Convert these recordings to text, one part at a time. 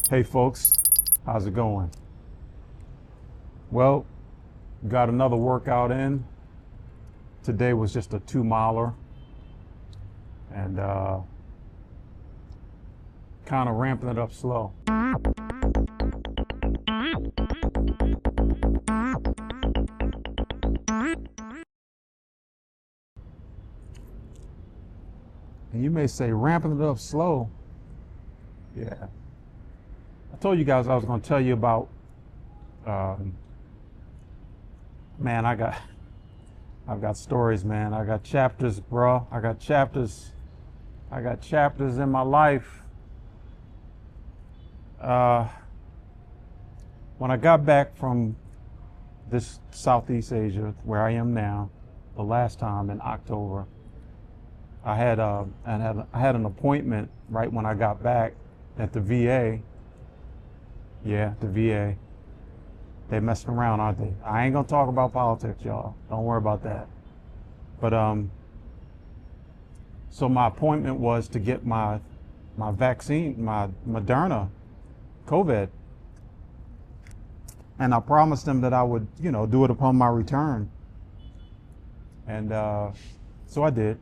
Hey folks, how's it going? Well, got another workout in. Today was just a 2 miler and kind of ramping it up slow. And you may say, ramping it up slow? Yeah. I told you guys I was going to tell you about, man, I've got stories, man. I got chapters, bro. I got chapters in my life. When I got back from this Southeast Asia, where I am now, the last time in October, I had an appointment right when I got back at the VA. Yeah, the VA. They messing around, aren't they? I ain't gonna talk about politics, y'all. Don't worry about that. But so my appointment was to get my vaccine, my Moderna COVID, and I promised them that I would, do it upon my return. And so I did.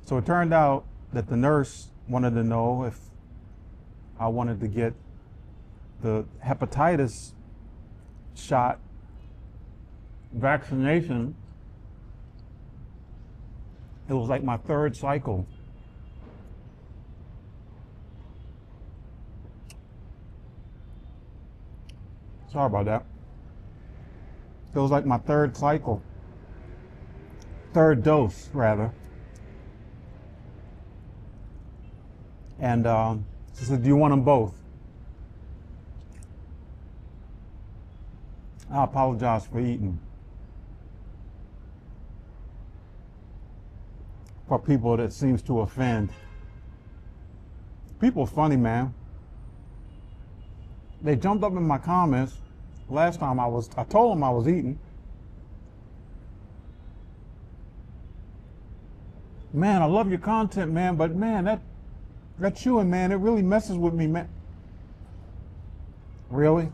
So it turned out that the nurse wanted to know if I wanted to get the hepatitis shot vaccination. It was like my third cycle. Sorry about that. It was like my third cycle. Third dose, rather. And she said, do you want them both? I apologize for eating. For people that seems to offend. People are funny, man. They jumped up in my comments last time I told them I was eating. Man, I love your content, man, but man, that chewing, man, it really messes with me, man. Really?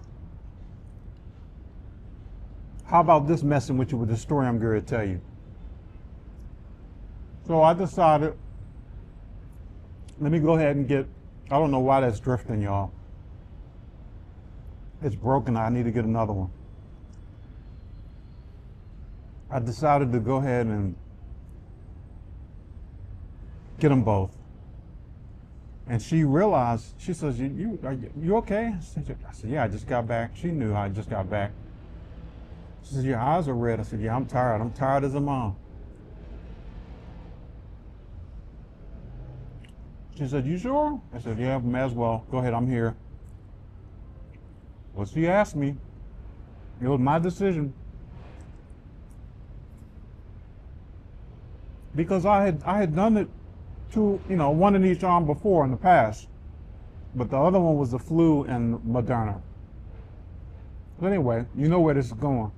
How about this messing with you with the story I'm going to tell you? So I decided, let me go ahead and I don't know why that's drifting, y'all. It's broken. I need to get another one. I decided to go ahead and get them both. And she realized, she says, you okay? I said, yeah, I just got back. She knew I just got back. She said, your eyes are red. I said, yeah, I'm tired. I'm tired as a mom. She said, you sure? I said, yeah, may as well. Go ahead, I'm here. Well, she asked me. It was my decision. Because I had done it one in each arm before in the past. But the other one was the flu and Moderna. But anyway, you know where this is going.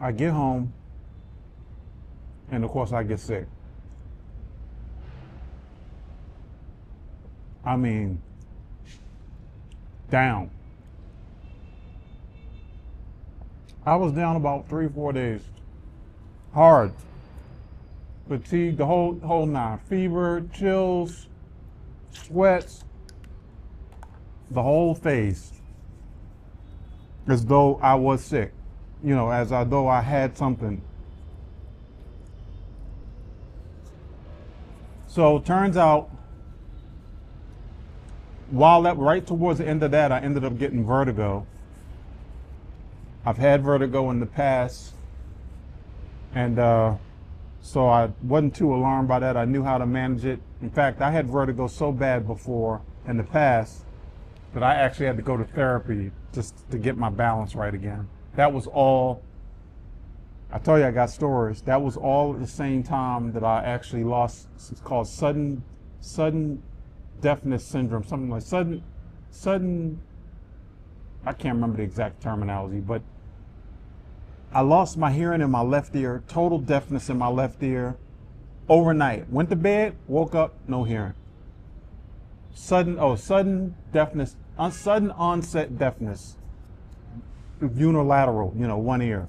I get home, and of course I get sick. I mean, down. I was down about 3-4 days. Hard. Fatigue, the whole nine. Fever, chills, sweats, the whole phase. As though I was sick. As though I had something. So turns out, right towards the end of that, I ended up getting vertigo. I've had vertigo in the past, and so I wasn't too alarmed by that. I knew how to manage it. In fact, I had vertigo so bad before in the past that I actually had to go to therapy just to get my balance right again. That was all, I tell you, I got stories. That was all at the same time that I actually lost, it's called sudden deafness syndrome, something like sudden, I can't remember the exact terminology, but I lost my hearing in my left ear, total deafness in my left ear, overnight. Went to bed, woke up, no hearing. Sudden deafness, sudden onset deafness. Unilateral, one ear.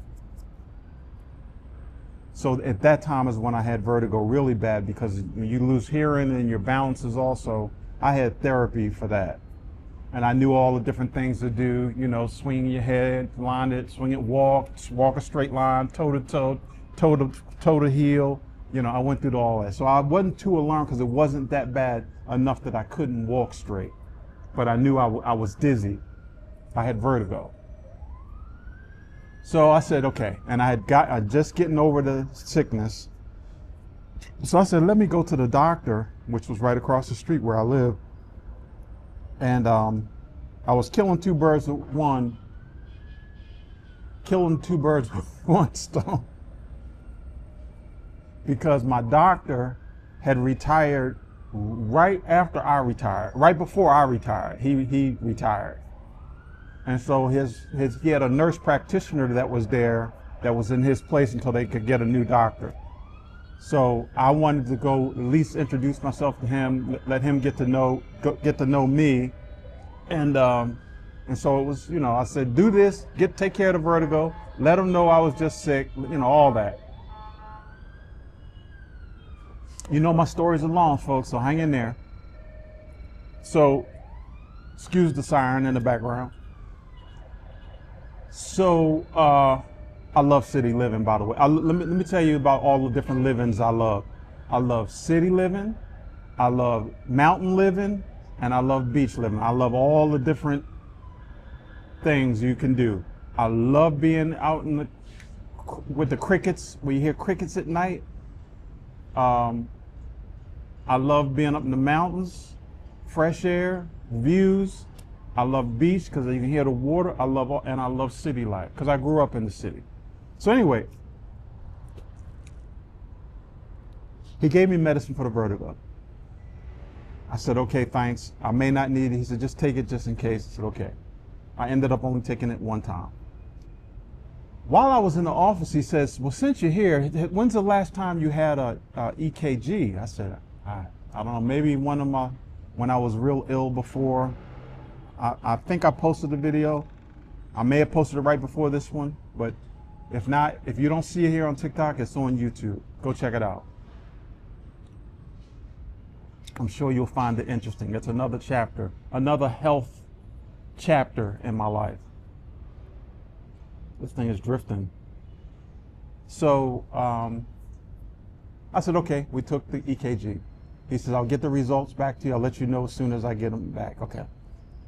So at that time is when I had vertigo really bad, because you lose hearing and your balance is also, I had therapy for that. And I knew all the different things to do, swing your head, line it, swing it, walk a straight line, toe to toe, toe to heel. I went through all that. So I wasn't too alarmed, because it wasn't that bad enough that I couldn't walk straight. But I knew I was dizzy. I had vertigo. So I said, okay. And I just getting over the sickness. So I said, let me go to the doctor, which was right across the street where I live. And I was killing two birds with one stone. Because my doctor had retired right after I retired, right before I retired. He retired. And so he had a nurse practitioner that was there, that was in his place until they could get a new doctor. So I wanted to go at least introduce myself to him, let him get to know me. And so it was, I said, do this, take care of the vertigo, let him know I was just sick, all that. My stories are long, folks, so hang in there. So, excuse the siren in the background. So, I love city living, by the way. Let me tell you about all the different livings I love. I love city living, I love mountain living, and I love beach living. I love all the different things you can do. I love being out with the crickets, where you hear crickets at night. I love being up in the mountains, fresh air, views. I love beach because you can hear the water. I love city life because I grew up in the city. So anyway, he gave me medicine for the vertigo. I said, okay, thanks. I may not need it. He said, just take it just in case. I said, okay. I ended up only taking it one time. While I was in the office, he says, well, since you're here, when's the last time you had a EKG? I said, I don't know, maybe when I was real ill before. I think I posted the video. I may have posted it right before this one, but if not, if you don't see it here on TikTok, it's on YouTube. Go check it out. I'm sure you'll find it interesting. It's another chapter, another health chapter in my life. This thing is drifting. So I said, okay, we took the EKG. He says, I'll get the results back to you. I'll let you know as soon as I get them back. Okay.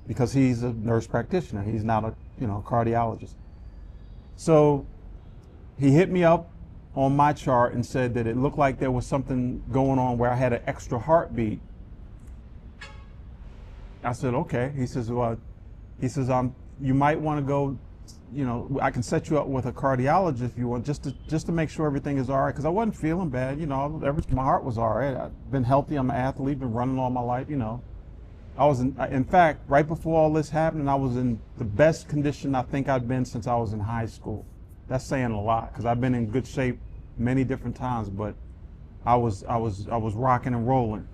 Because he's a nurse practitioner. He's not a cardiologist. So he hit me up on my chart and said that it looked like there was something going on where I had an extra heartbeat. I said, okay. He says, you might want to go, I can set you up with a cardiologist if you want, just to make sure everything is all right. Because I wasn't feeling bad, my heart was all right. I've been healthy. I'm an athlete, been running all my life, I was in fact, right before all this happened, I was in the best condition I think I'd been since I was in high school. That's saying a lot, because I've been in good shape many different times, but I was rocking and rolling.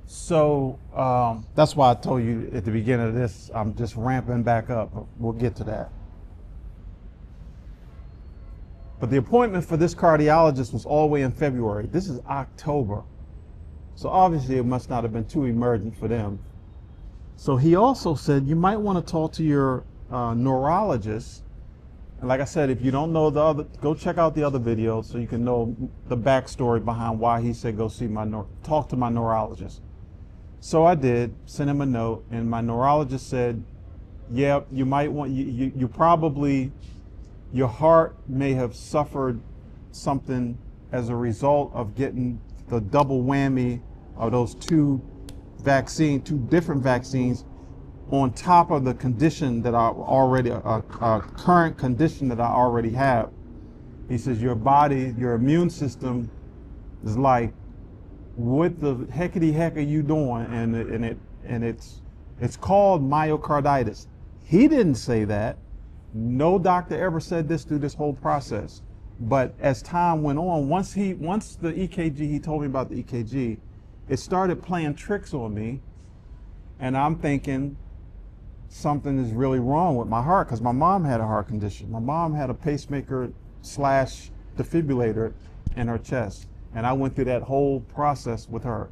So that's why I told you at the beginning of this, I'm just ramping back up. We'll get to that. But the appointment for this cardiologist was all the way in February. This is October. So obviously it must not have been too emergent for them. So he also said, you might want to talk to your neurologist. And like I said, if you don't know go check out the other videos so you can know the backstory behind why he said go see talk to my neurologist. So I did, sent him a note, and my neurologist said, yeah, you might want, you probably, your heart may have suffered something as a result of getting the double whammy of those two different vaccines on top of the condition that I already, current condition that I already have. He says, your body, your immune system is like, what the heckity heck are you doing? And it's called myocarditis. He didn't say that. No doctor ever said this through this whole process. But as time went on, once the EKG, he told me about the EKG, it started playing tricks on me. And I'm thinking something is really wrong with my heart, because my mom had a heart condition. My mom had a pacemaker slash defibrillator in her chest. And I went through that whole process with her,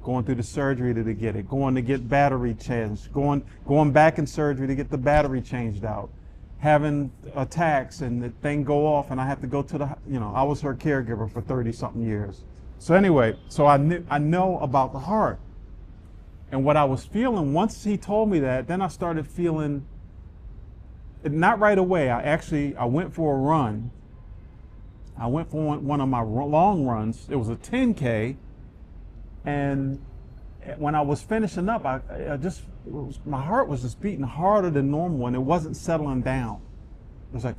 going through the surgery to get it, going to get battery changed, going back in surgery to get the battery changed out, having attacks and the thing go off, and I have to go to the, I was her caregiver for 30 something years. So anyway, so I know about the heart. And what I was feeling, once he told me that, then I started feeling, not right away, I went for a run. I went for one of my long runs. It was a 10K. And when I was finishing up, my heart was just beating harder than normal, and it wasn't settling down. It was like,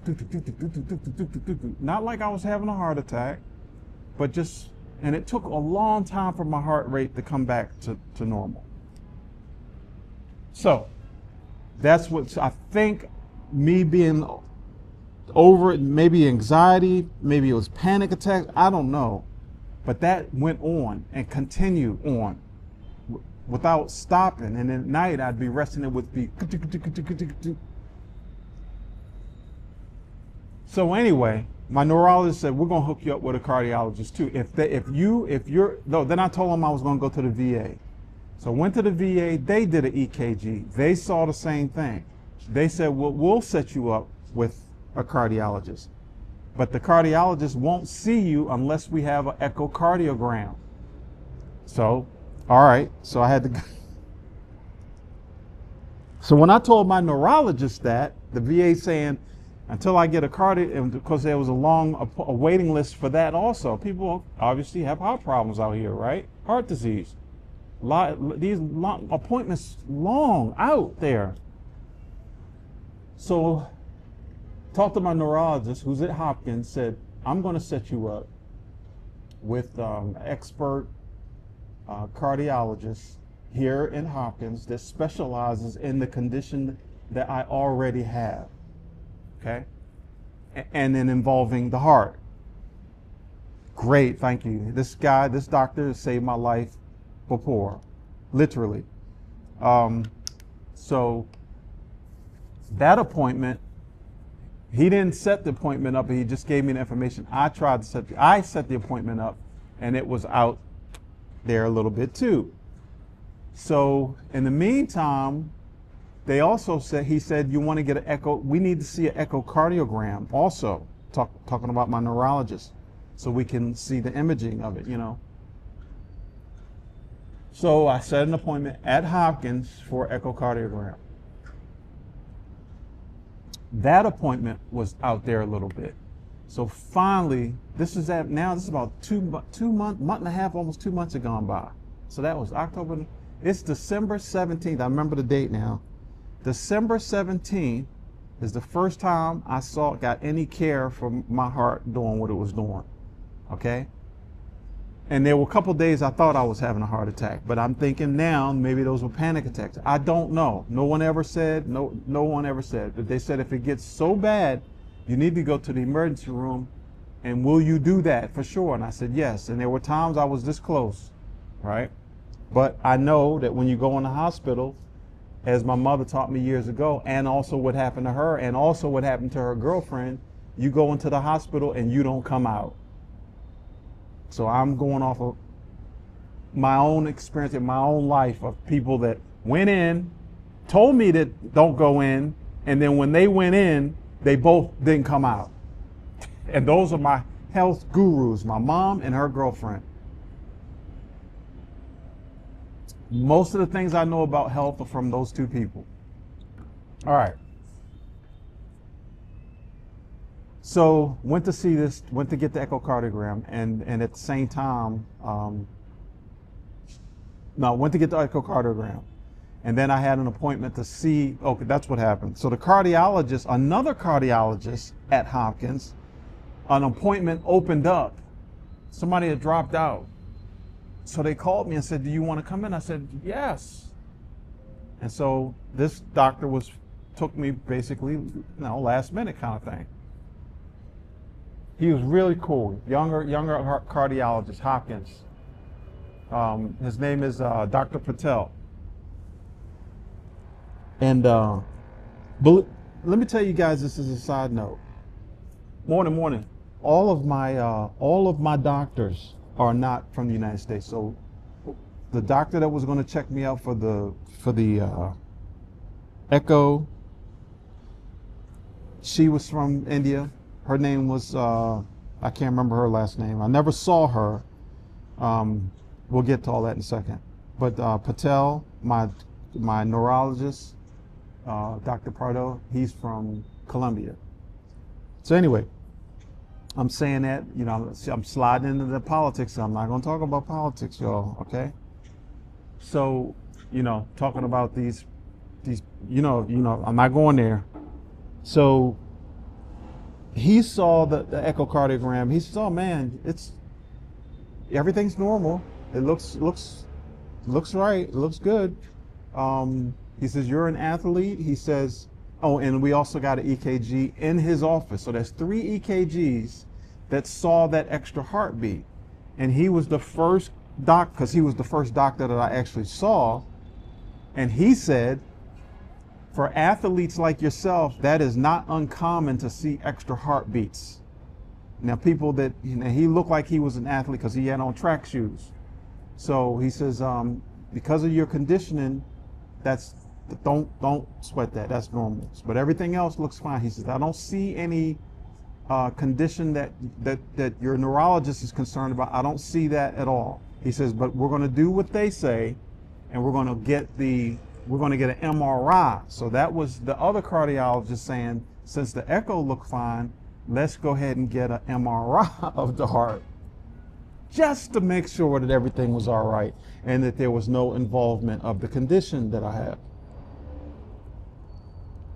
not like I was having a heart attack, but just, and it took a long time for my heart rate to come back to normal. So that's what I think, me being over it, maybe anxiety, maybe it was panic attacks, I don't know. But that went on and continued on without stopping. And at night I'd be resting it with the. So anyway, my neurologist said, we're gonna hook you up with a cardiologist too. Then I told him I was gonna go to the VA. So I went to the VA, they did an EKG. They saw the same thing. They said, well, we'll set you up with a cardiologist. But the cardiologist won't see you unless we have an echocardiogram. So, all right, so I had to go. So when I told my neurologist that, the VA saying, until I get a cardio, because there was a long waiting list for that also. People obviously have heart problems out here, right? Heart disease. These appointments long out there. So talked to my neurologist, who's at Hopkins, said, I'm going to set you up with expert cardiologist here in Hopkins that specializes in the condition that I already have, okay? And then involving the heart. Great, thank you. This doctor has saved my life before, literally. So that appointment, he didn't set the appointment up, he just gave me the information. I set the appointment up, and it was out there a little bit too. So in the meantime, he said, you want to get an echo, we need to see an echocardiogram also, talking about my neurologist, so we can see the imaging of it, So I set an appointment at Hopkins for echocardiogram. That appointment was out there a little bit. So finally, this is about month and a half, almost 2 months have gone by. So that was October, it's December 17th, I remember the date now. December 17th is the first time I got any care for my heart doing what it was doing, okay? And there were a couple days I thought I was having a heart attack, but I'm thinking now maybe those were panic attacks. I don't know. No one ever said, but they said if it gets so bad, you need to go to the emergency room, and will you do that for sure? And I said yes, and there were times I was this close, right? But I know that when you go in the hospital, as my mother taught me years ago, and also what happened to her, and also what happened to her girlfriend, you go into the hospital and you don't come out. So I'm going off of my own experience in my own life of people that went in, told me that don't go in, and then when they went in, they both didn't come out. And those are my health gurus, my mom and her girlfriend. Most of the things I know about health are from those two people. All right. So went to get the echocardiogram, and at the same time, went to get the echocardiogram. And then I had an appointment to see, okay, that's what happened. So the cardiologist, another cardiologist at Hopkins, an appointment opened up. Somebody had dropped out. So they called me and said, do you want to come in? I said, yes. And so this doctor took me basically, last minute kind of thing. He was really cool. Younger cardiologist, Hopkins. His name is Dr. Patel. And but let me tell you guys, this is a side note. Morning. All of my doctors are not from the United States. So the doctor that was going to check me out for the echo, she was from India. Her name was I can't remember her last name. I never saw her. We'll get to all that in a second. But Patel, my neurologist, Dr. Pardo, he's from Colombia. So anyway, I'm saying that, you know, I'm sliding into the politics. I'm not going to talk about politics, y'all, okay? So, you know, talking about these, you know, I'm not going there. So he saw the echocardiogram. He said, "Oh man, everything's normal. It looks right. It looks good." He says, "You're an athlete." He says, "Oh, and we also got an EKG in his office." So there's 3 EKGs that saw that extra heartbeat. And he was the first because he was the first doctor that I actually saw. And he said, for athletes like yourself, that is not uncommon to see extra heartbeats. Now, people that, you know, he looked like he was an athlete because he had on track shoes. So he says, because of your conditioning, don't sweat that. That's normal. But everything else looks fine. He says, I don't see any condition that your neurologist is concerned about. I don't see that at all. He says, but we're going to do what they say, and we're going to get an MRI. So that was the other cardiologist saying, since the echo looked fine, let's go ahead and get an MRI of the heart, just to make sure that everything was all right and that there was no involvement of the condition that I have.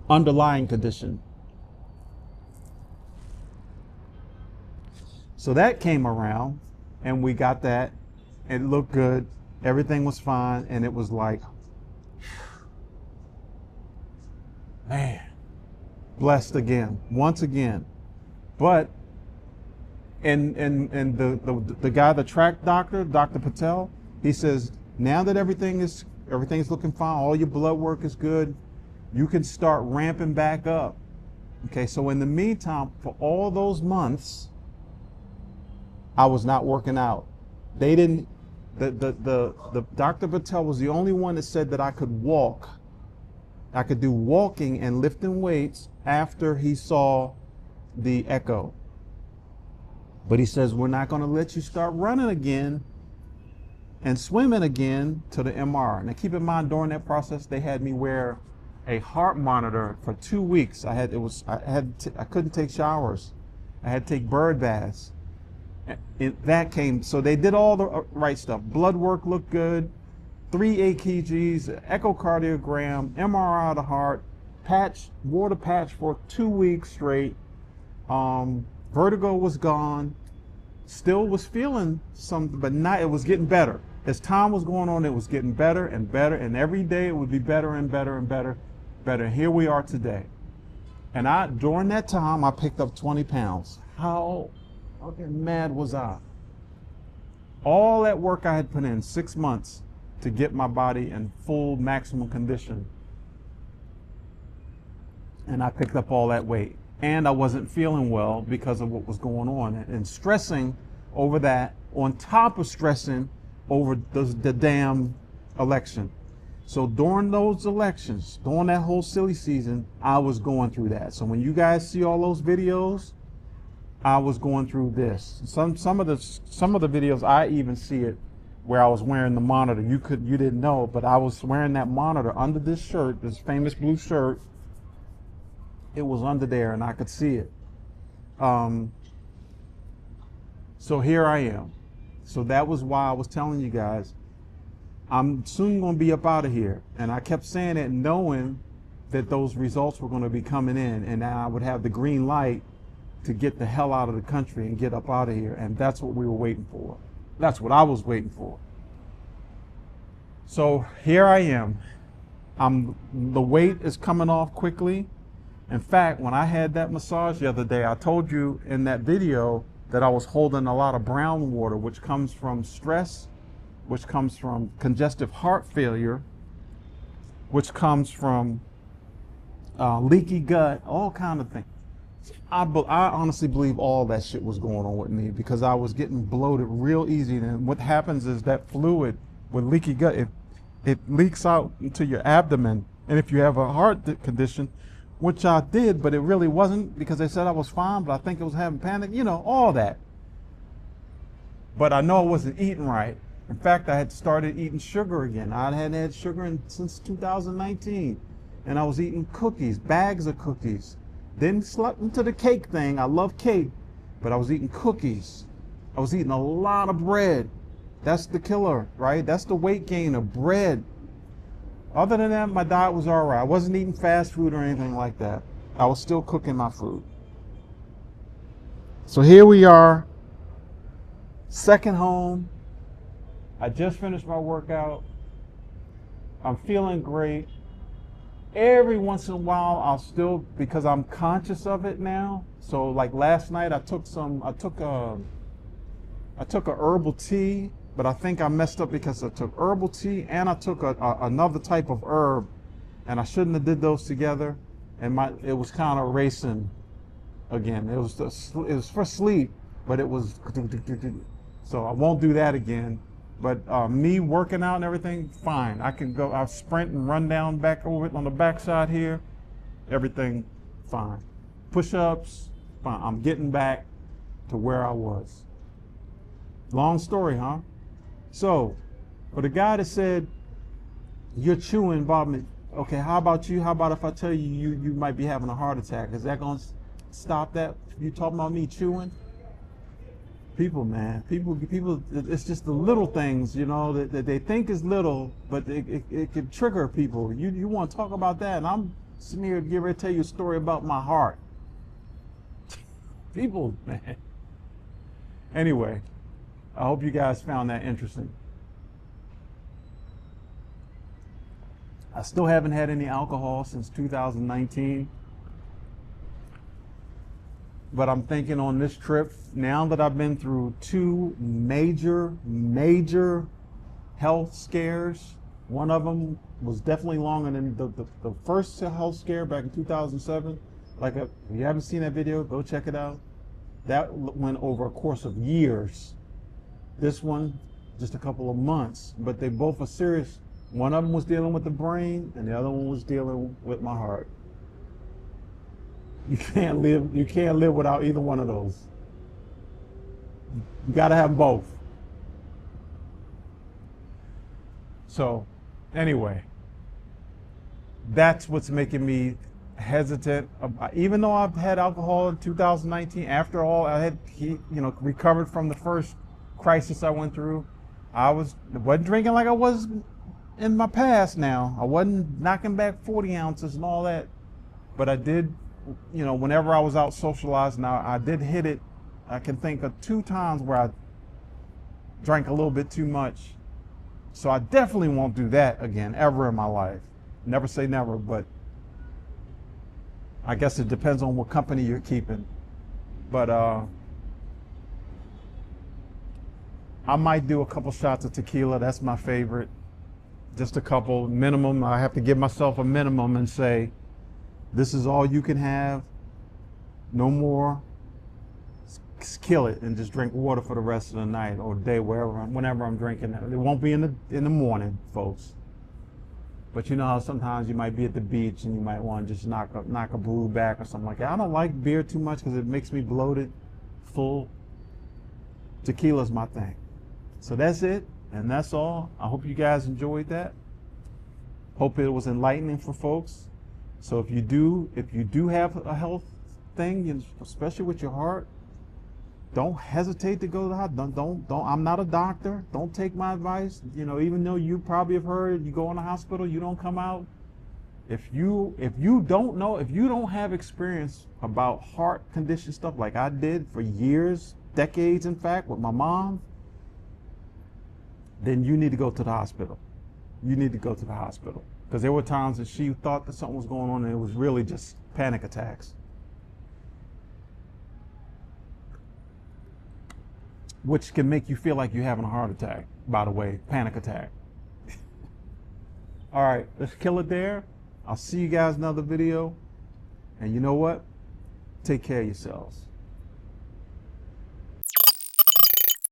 Underlying condition. So that came around and we got that. It looked good. Everything was fine. And it was like, man, blessed again, once again. But and the guy, the track doctor, Dr. Patel, he says, now that everything's looking fine, all your blood work is good, you can start ramping back up. Okay, so in the meantime, for all those months, I was not working out. They didn't, the Dr. Patel was the only one that said that I could walk. I could do walking and lifting weights after he saw the echo. But he says, we're not going to let you start running again and swimming again to the MR. Now keep in mind, during that process, they had me wear a heart monitor for 2 weeks. I couldn't take showers. I had to take bird baths. So they did all the right stuff. Blood work looked good. 3 EKGs, echocardiogram, MRI of the heart, wore the patch for 2 weeks straight. Vertigo was gone. Still was feeling something, but it was getting better. As time was going on, it was getting better and better, and every day it would be better and better and better. Here we are today. And during that time, I picked up 20 pounds. How mad was I? All that work I had put in, 6 months, to get my body in full maximum condition. And I picked up all that weight. And I wasn't feeling well because of what was going on and stressing over that, on top of stressing over the damn election. So during those elections, during that whole silly season, I was going through that. So when you guys see all those videos, I was going through this. Some of the videos, I even see it where I was wearing the monitor. You didn't know, but I was wearing that monitor under this shirt, this famous blue shirt. It was under there and I could see it. So here I am. So that was why I was telling you guys, I'm soon going to be up out of here. And I kept saying it knowing that those results were going to be coming in and I would have the green light to get the hell out of the country and get up out of here. And that's what we were waiting for. That's what I was waiting for. So here I am. The weight is coming off quickly. In fact, when I had that massage the other day, I told you in that video that I was holding a lot of brown water, which comes from stress, which comes from congestive heart failure, which comes from leaky gut, all kind of things. I honestly believe all that shit was going on with me because I was getting bloated real easy. And what happens is that fluid with leaky gut, it leaks out into your abdomen. And if you have a heart condition, which I did, but it really wasn't because they said I was fine, but I think it was having panic, you know, all that. But I know I wasn't eating right. In fact, I had started eating sugar again. I hadn't had sugar since 2019. And I was eating cookies, bags of cookies. Then slept into the cake thing. I love cake, but I was eating cookies. I was eating a lot of bread. That's the killer, right? That's the weight gainer, bread. Other than that, my diet was all right. I wasn't eating fast food or anything like that. I was still cooking my food. So here we are, second home. I just finished my workout. I'm feeling great. Every once in a while, I'll still, because I'm conscious of it now. So like last night, I took a herbal tea, but I think I messed up because I took herbal tea and I took another type of herb, and I shouldn't have did those together. And it was kind of racing again. It was for sleep, but it was, so I won't do that again. But me working out and everything, fine. I can go, I'll sprint and run down back over it on the backside here. Everything fine. Push-ups, fine. I'm getting back to where I was. Long story, huh? So, for the guy that said, you're chewing, Bob, okay, how about you? How about if I tell you you might be having a heart attack? Is that going to stop that? You talking about me chewing? People, man, people, it's just the little things, you know, that they think is little, but it can trigger people. You want to talk about that, and I'm sitting here to get ready to tell you a story about my heart. People, man. Anyway, I hope you guys found that interesting. I still haven't had any alcohol since 2019. But I'm thinking on this trip, now that I've been through two major health scares, one of them was definitely longer than the first health scare back in 2007. Like, if you haven't seen that video, go check it out. That went over a course of years. This one, just a couple of months, but they both are serious. One of them was dealing with the brain, and the other one was dealing with my heart. You can't live without either one of those. You gotta have both. So, anyway, that's what's making me hesitant. Even though I've had alcohol in 2019, after all, I had, recovered from the first crisis I went through. I wasn't drinking like I was in my past now. I wasn't knocking back 40 ounces and all that, but I did. Whenever I was out socializing, I did hit it. I can think of 2 times where I drank a little bit too much. So I definitely won't do that again, ever in my life. Never say never, but I guess it depends on what company you're keeping. But I might do a couple shots of tequila. That's my favorite. Just a couple, minimum. I have to give myself a minimum and say, this is all you can have, no more. Just kill it and just drink water for the rest of the night or day, whenever I'm drinking. It won't be in the morning, folks. But you know how sometimes you might be at the beach and you might want to just knock a brew back or something like that. I don't like beer too much because it makes me bloated, full. Tequila's my thing. So that's it, and that's all. I hope you guys enjoyed that. Hope it was enlightening for folks. So if you do have a health thing, especially with your heart, don't hesitate to go to the hospital. Don't. I'm not a doctor. Don't take my advice. Even though you probably have heard, you go in the hospital, you don't come out. If you don't know, if you don't have experience about heart condition stuff like I did for years, decades, in fact, with my mom, then you need to go to the hospital. You need to go to the hospital. Because there were times that she thought that something was going on and it was really just panic attacks. Which can make you feel like you're having a heart attack, by the way, panic attack. All right, let's kill it there. I'll see you guys in another video. And you know what? Take care of yourselves.